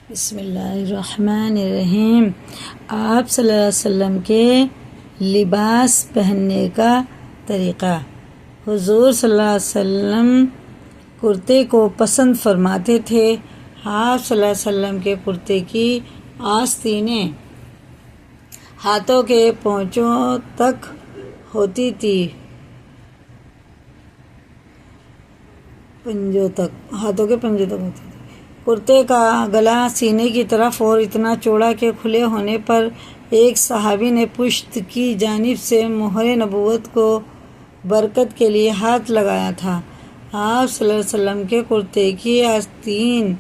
بسم اللہ الرحمن الرحیم۔ آپ صلی اللہ علیہ وسلم کے لباس پہننے کا طریقہ۔ حضور صلی اللہ علیہ وسلم کرتے کو پسند فرماتے تھے۔ آپ صلی اللہ علیہ وسلم کے کرتے کی آستینیں ہاتھوں کے پونچوں تک ہوتی تھی، ہاتھوں کے پنجوں تک ہوتی تھی۔ کرتے کا گلا سینے کی طرف اور اتنا چوڑا کہ کھلے ہونے پر ایک صحابی نے پشت کی جانب سے مہر نبوت کو برکت کے لیے ہاتھ لگایا تھا۔ آپ صلی اللہ علیہ وسلم کے کرتے کی آستین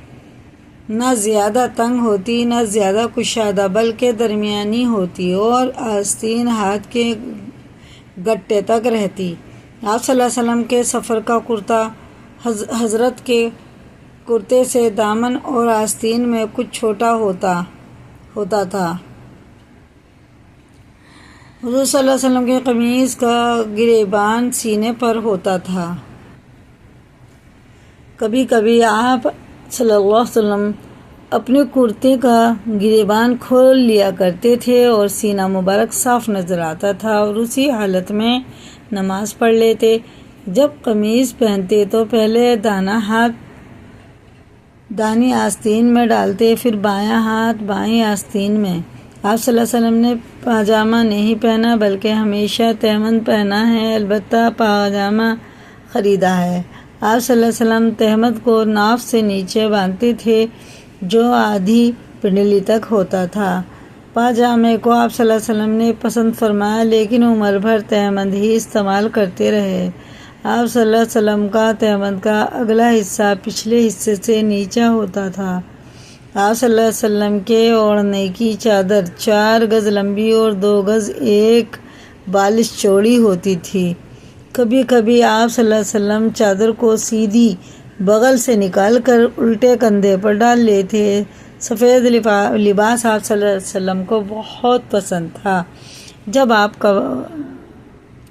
نہ زیادہ تنگ ہوتی نہ زیادہ کشادہ بلکہ درمیانی ہوتی اور آستین ہاتھ کے گٹے تک رہتی۔ آپ صلی اللہ علیہ وسلم کے سفر کا کرتا حضرت کے کرتے سے دامن اور آستین میں کچھ چھوٹا ہوتا تھا۔ حضور صلی اللہ علیہ وسلم کے قمیص کا گریبان سینے پر ہوتا تھا۔ کبھی کبھی آپ صلی اللہ علیہ وسلم اپنے کرتے کا گریبان کھول لیا کرتے تھے اور سینہ مبارک صاف نظر آتا تھا اور اسی حالت میں نماز پڑھ لیتے۔ جب قمیص پہنتے تو پہلے دانی آستین میں ڈالتے، پھر بایاں ہاتھ بائیں آستین میں۔ آپ صلی اللہ علیہ وسلم نے پاجامہ نہیں پہنا بلکہ ہمیشہ تہمند پہنا ہے، البتہ پاجامہ خریدا ہے۔ آپ صلی اللہ علیہ وسلم تہمند کو ناف سے نیچے باندھتے تھے جو آدھی پنڈلی تک ہوتا تھا۔ پاجامے کو آپ صلی اللہ علیہ وسلم نے پسند فرمایا لیکن عمر بھر تہمند ہی استعمال کرتے رہے۔ آپ صلی اللہ علیہ وسلم کا تہمند کا اگلا حصہ پچھلے حصے سے نیچا ہوتا تھا۔ آپ صلی اللہ علیہ وسلم کے اوڑھنے کی چادر 4 گز لمبی اور 2 گز 1 بالش چوڑی ہوتی تھی۔ کبھی کبھی آپ صلی اللہ علیہ وسلم چادر کو سیدھی بغل سے نکال کر الٹے کندھے پر ڈال لیتے۔ سفید لباس آپ صلی اللہ علیہ وسلم کو بہت پسند تھا۔ جب آپ کا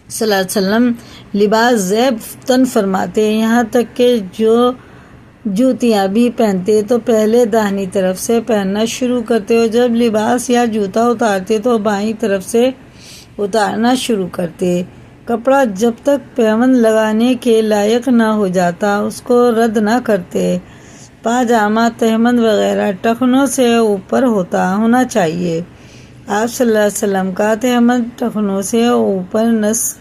صلی اللہ علیہ وسلم لباس زیب تن فرماتے، یہاں تک کہ جو جوتیاں بھی پہنتے تو پہلے داہنی طرف سے پہننا شروع کرتے اور جب لباس یا جوتا اتارتے تو بائیں طرف سے اتارنا شروع کرتے۔ کپڑا جب تک پیوند لگانے کے لائق نہ ہو جاتا اس کو رد نہ کرتے۔ پاجامہ تہمند وغیرہ ٹخنوں سے اوپر ہونا چاہیے۔ آپ صلی اللہ علیہ وسلم کا تہمند ٹخنوں سے اوپر نصف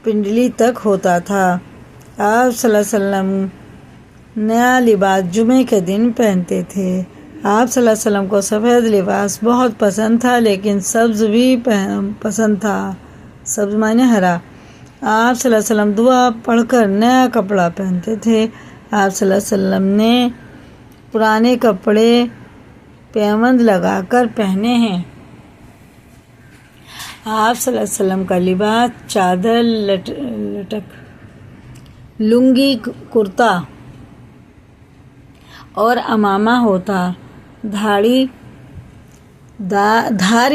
پنڈلی تک ہوتا تھا۔ آپ صلی اللہ علیہ وسلم نیا لباس جمعے کے دن پہنتے تھے۔ آپ صلی اللہ علیہ وسلم کو سفید لباس بہت پسند تھا لیکن سبز بھی پسند تھا، سبز معنی ہرا۔ آپ صلی اللہ علیہ وسلم دعا پڑھ کر نیا کپڑا پہنتے تھے۔ آپ صلی اللہ علیہ وسلم نے پرانے کپڑے پیوند لگا کر پہنے ہیں۔ آپ صلی اللہ علیہ وسلم کا لباس چادر، لٹک، لنگی، کرتا اور عمامہ ہوتا۔ دھاری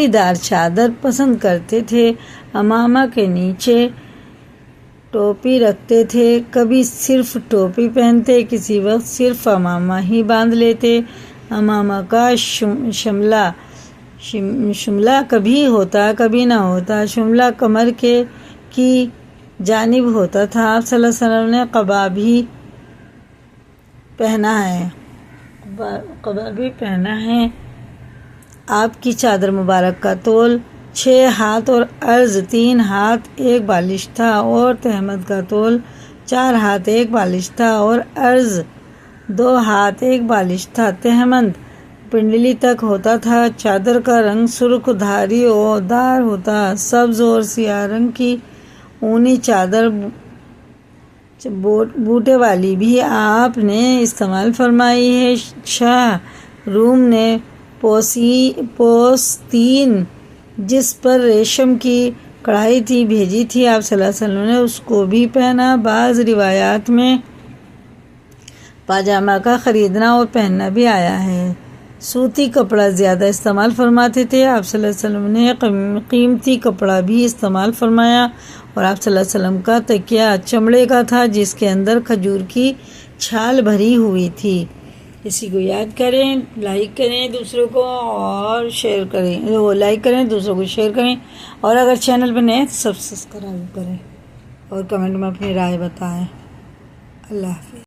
دار چادر پسند کرتے تھے۔ عمامہ کے نیچے ٹوپی رکھتے تھے۔ کبھی صرف ٹوپی پہنتے، کسی وقت صرف عمامہ ہی باندھ لیتے۔ عمامہ کا شملہ کبھی ہوتا کبھی نہ ہوتا۔ شملہ کمر کی جانب ہوتا تھا۔ آپ صلی اللہ علیہ وسلم نے قبا بھی پہنا ہے۔ آپ کی چادر مبارک کا طول 6 ہاتھ اور عرض 3 ہاتھ 1 بالش تھا اور تہمند کا طول 4 ہاتھ 1 بالش تھا اور عرض 2 ہاتھ 1 بالش تھا۔ تہمند پنڈلی تک ہوتا تھا۔ چادر کا رنگ سرخ دھاری دار ہوتا۔ سبز اور سیاہ رنگ کی اونی چادر بوٹے والی بھی آپ نے استعمال فرمائی ہے۔ شاہ روم نے پوستین جس پر ریشم کی کڑھائی تھی بھیجی تھی، آپ صلی اللہ علیہ وسلم نے اس کو بھی پہنا۔ بعض روایات میں پاجامہ کا خریدنا اور پہننا بھی آیا ہے۔ سوتی کپڑا زیادہ استعمال فرماتے تھے۔ آپ صلی اللہ علیہ وسلم نے قیمتی کپڑا بھی استعمال فرمایا اور آپ صلی اللہ علیہ وسلم کا تکیہ چمڑے کا تھا جس کے اندر کھجور کی چھال بھری ہوئی تھی۔ اسی کو یاد کریں، لائک کریں دوسروں کو اور شیئر کریں، وہ لائک کریں دوسروں کو شیئر کریں، اور اگر چینل پہ نئے تو سبسکرائب کریں اور کمنٹ میں اپنی رائے بتائیں۔ اللہ حافظ۔